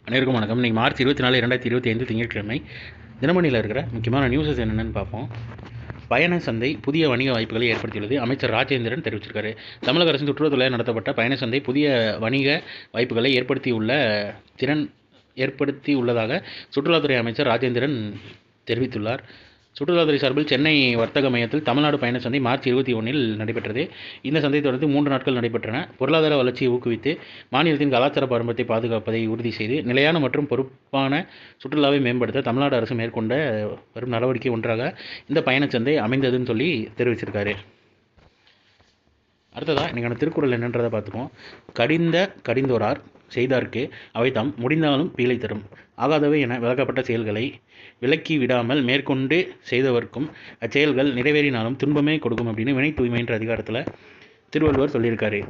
அனைவருக்கும் வணக்கம். இன்றைக்கி மார்ச் 24, 2025 திங்கட்கிழமை. தினமணியில் இருக்கிற முக்கியமான நியூஸஸ் என்னென்னு பார்ப்போம். பயண சந்தை புதிய வணிக வாய்ப்புகளை ஏற்படுத்தியுள்ளது. அமைச்சர் ராஜேந்திரன் தெரிவிச்சிருக்காரு. தமிழக அரசின் சுற்றுலாத்துறையில் நடத்தப்பட்ட பயண சந்தை புதிய வணிக வாய்ப்புகளை ஏற்படுத்தியுள்ளதாக சுற்றுலாத்துறை அமைச்சர் ராஜேந்திரன் தெரிவித்துள்ளார். சுற்றுலாத்துறை சார்பில் சென்னை வர்த்தக மையத்தில் தமிழ்நாடு பயண சந்தை மார்ச் 21 நடைபெற்றது. இந்த சந்தை தொடர்ந்து 3 நாட்கள் நடைபெற்றன. பொருளாதார வளர்ச்சியை ஊக்குவித்து மாநிலத்தின் கலாச்சார பாரம்பரியத்தை பாதுகாப்பதை உறுதி செய்து நிலையான மற்றும் பொறுப்பான சுற்றுலாவை மேம்படுத்த தமிழ்நாடு அரசு மேற்கொண்ட வரும் நடவடிக்கை ஒன்றாக இந்த பயணச்சந்தை அமைந்ததுன்னு சொல்லி தெரிவிச்சிருக்காரு. அடுத்ததாக இன்றைக்கான திருக்குறள் என்னன்றதை பார்த்துப்போம். கடிந்தோரார் செய்தார்க்கு அவை தாம் முடிந்தாலும் பீலை தரும். ஆகாதவை என விளக்கப்பட்ட செயல்களை விலக்கி விடாமல் மேற்கொண்டு செய்தவர்க்கும் அச்செயல்கள் நிறைவேறினாலும் துன்பமே கொடுக்கும் அப்படின்னு வினை தூய்மைன்ற அதிகாரத்தில் திருவள்ளுவர் சொல்லியிருக்காரு.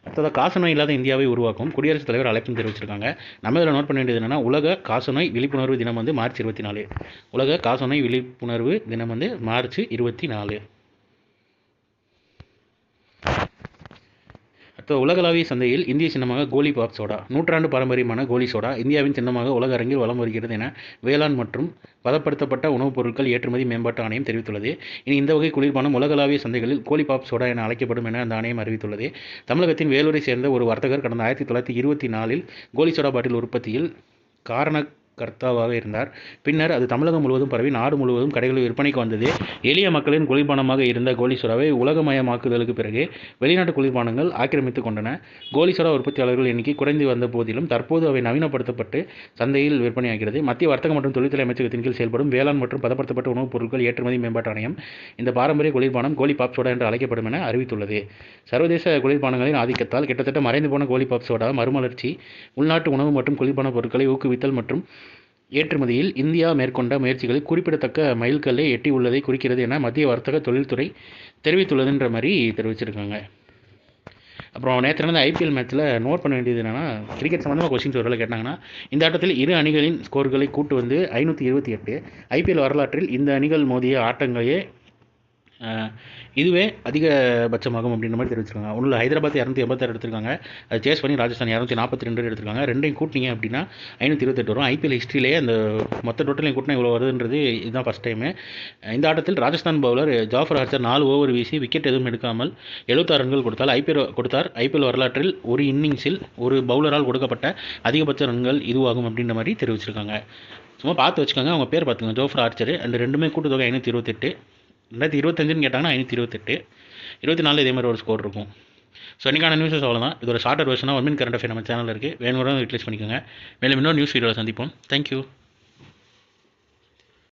அடுத்ததாக காசநோய் இல்லாத இந்தியாவை உருவாக்கும் குடியரசுத் தலைவர் அழைப்பும் தெரிவிச்சிருக்காங்க. நம்ம இதில் நோட் பண்ண வேண்டியது என்னென்னா, உலக காசநோய் விழிப்புணர்வு தினம் மார்ச் 24. உலக காசநோய் விழிப்புணர்வு தினம் மார்ச் 24. உலகளாவிய சந்தையில் இந்திய சின்னமாக கோலி பாப் சோடா, நூற்றாண்டு பாரம்பரியமான கோலி சோடா இந்தியாவின் சின்னமாக உலக அரங்கில் வலம் வருகிறது என வேளாண் மற்றும் பதப்படுத்தப்பட்ட உணவுப் பொருட்கள் ஏற்றுமதி மேம்பாட்டு ஆணையம் தெரிவித்துள்ளது. இனி இந்த வகை குளிர்பானம் உலகளாவிய சந்தைகளில் கோலி பாப் சோடா என அழைக்கப்படும் என அந்த ஆணையம் அறிவித்துள்ளது. தமிழகத்தின் வேலூரை சேர்ந்த ஒரு வர்த்தகர் கடந்த 1924 கோலி சோடா பாட்டில் உற்பத்தியில் கர்த்தாவாக இருந்தார். பின்னர் அது தமிழகம் முழுவதும் பரவி நாடு முழுவதும் கடைகளில் விற்பனைக்கு வந்தது. எளிய மக்களின் குளிர்பானமாக இருந்த கோலி சோடாவை உலகமயமாக்குதலுக்கு பிறகு வெளிநாட்டு குளிர்பானங்கள் ஆக்கிரமித்துக் கொண்டன. கோலி சோடா உற்பத்தியாளர்கள் எண்ணிக்கை குறைந்து வந்த போதிலும் தற்போது அவை நவீனப்படுத்தப்பட்டு சந்தையில் விற்பனையாகிறது. மத்திய வர்த்தக மற்றும் தொழில்துறை அமைச்சகத்தின் கீழ் செயல்படும் வேளாண் மற்றும் பதப்படுத்தப்பட்ட உணவுப் பொருட்கள் ஏற்றுமதி மேம்பாட்டு ஆணையம் இந்த பாரம்பரிய குளிர்பானம் கோலி பாப் சோடா என்று அழைக்கப்படும் என அறிவித்துள்ளது. சர்வதேச குளிர்பானங்களின் ஆதிக்கத்தால் கிட்டத்தட்ட மறைந்து போன கோலி பாப் சோடா மறுமலர்ச்சி, உள்நாட்டு உணவு மற்றும் குளிர்பான பொருட்களை ஊக்குவித்தல் மற்றும் ஏற்றுமதியில் இந்தியா மேற்கொண்ட முயற்சிகளில் குறிப்பிடத்தக்க மைல்கல்லை எட்டியுள்ளதை குறிக்கிறது என மத்திய வர்த்தக தொழில்துறை தெரிவித்துள்ளதுன்ற மாதிரி தெரிவிச்சிருக்காங்க. அப்புறம் நேற்று நடந்த ஐபிஎல் மேட்ச்சில் நோட் பண்ண வேண்டியது என்னென்னா, கிரிக்கெட் சம்மந்தமாக கொஸ்டின்ஸ் ஒருவேளை கேட்டாங்கன்னா, இந்த ஆட்டத்தில் இரு அணிகளின் ஸ்கோர்களை கூட்டு 528. ஐபிஎல் வரலாற்றில் இந்த அணிகள் மோதிய ஆட்டங்களையே இதுவே அதிகபட்சமாகும் அப்படின்ற மாதிரி தெரிவிச்சிருக்காங்க. ஒன்றில் ஹைதராபாத் 286 எடுத்திருக்காங்க. அது சேஸ் பண்ணி ராஜஸ்தான் 242 எடுத்திருக்காங்க. ரெண்டையும் கூட்டினீங்க அப்படின்னா 528 வரும். ஐபிஎல் ஹிஸ்ட்ரியிலே அந்த மொத்த டோட்டலையும் கூட்டினா இவ்வளோ வருதுன்றது இதுதான் ஃபஸ்ட் டைமு. இந்த ஆட்டத்தில் Rajasthan bowler Jofra Archer 4 over வீசி விக்கெட் எதுவும் எடுக்காமல் 76 ரன்கள் கொடுத்தார். ஐபிஎல் வரலாற்றில் ஒரு இன்னிங்ஸில் ஒரு பவுலரால் கொடுக்கப்பட்ட அதிகபட்ச ரன்கள் இதுவாகும் அப்படின்ற மாதிரி தெரிவிச்சிருக்காங்க. சும்மா பார்த்து வச்சுக்கோங்க, அவங்க பேர் பார்த்துங்க, ஜாஃபர் ஆர்ச்சர். அந்த ரெண்டுமே கூட்டுத்தொகை 528. 2025 கேட்டாங்கன்னா 528. 24 இதே மாதிரி ஒரு ஸ்கோர் இருக்கும். ஸோ இன்றைக்கான நியூஸஸ் அவ்வளோதான். இதோட ஷார்ட்டர் வெர்ஷனாக 1 மினிட் கரண்ட் அஃபேர் நம்ம சேனலில் இருக்குது. வேணும்னா யூட்டிலைஸ் பண்ணிக்கோங்க. மேலும் இன்னொரு நியூஸ் வீடியோவில் சந்திப்போம். தேங்க்யூ.